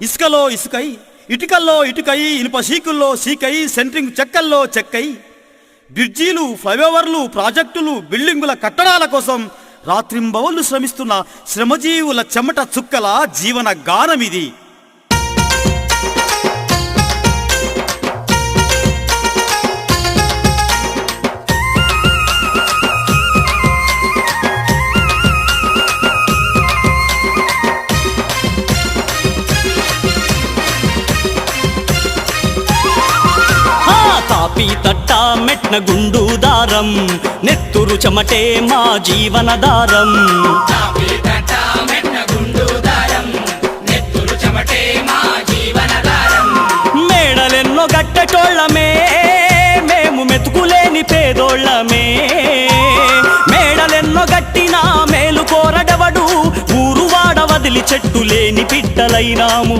ఇసుకలో ఇసుకై, ఇటుకల్లో ఇటుకై, ఇనుప సీకుల్లో సీకై, సెంట్రింగ్ చెక్కల్లో చెక్కై, బ్రిడ్జీలు, ఫ్లైఓవర్లు, ప్రాజెక్టులు, బిల్డింగుల కట్టడాల కోసం రాత్రింబవళ్లు శ్రమిస్తున్న శ్రమజీవుల చెమట చుక్కల జీవన గానమిది. తాపి తట్ట మెట్న గుండు దారం, నెత్తురు చెమటే మా జీవనదారం. మేడలెన్నో గట్టెటోళ్ళమే, మేము మెతుకులేని పేదోళ్ళమే. మేడలెన్నో గట్టినా మేలు కోరడవడు, ఊరు వాడ వదిలి చెట్టు లేని పిట్టలైనాము.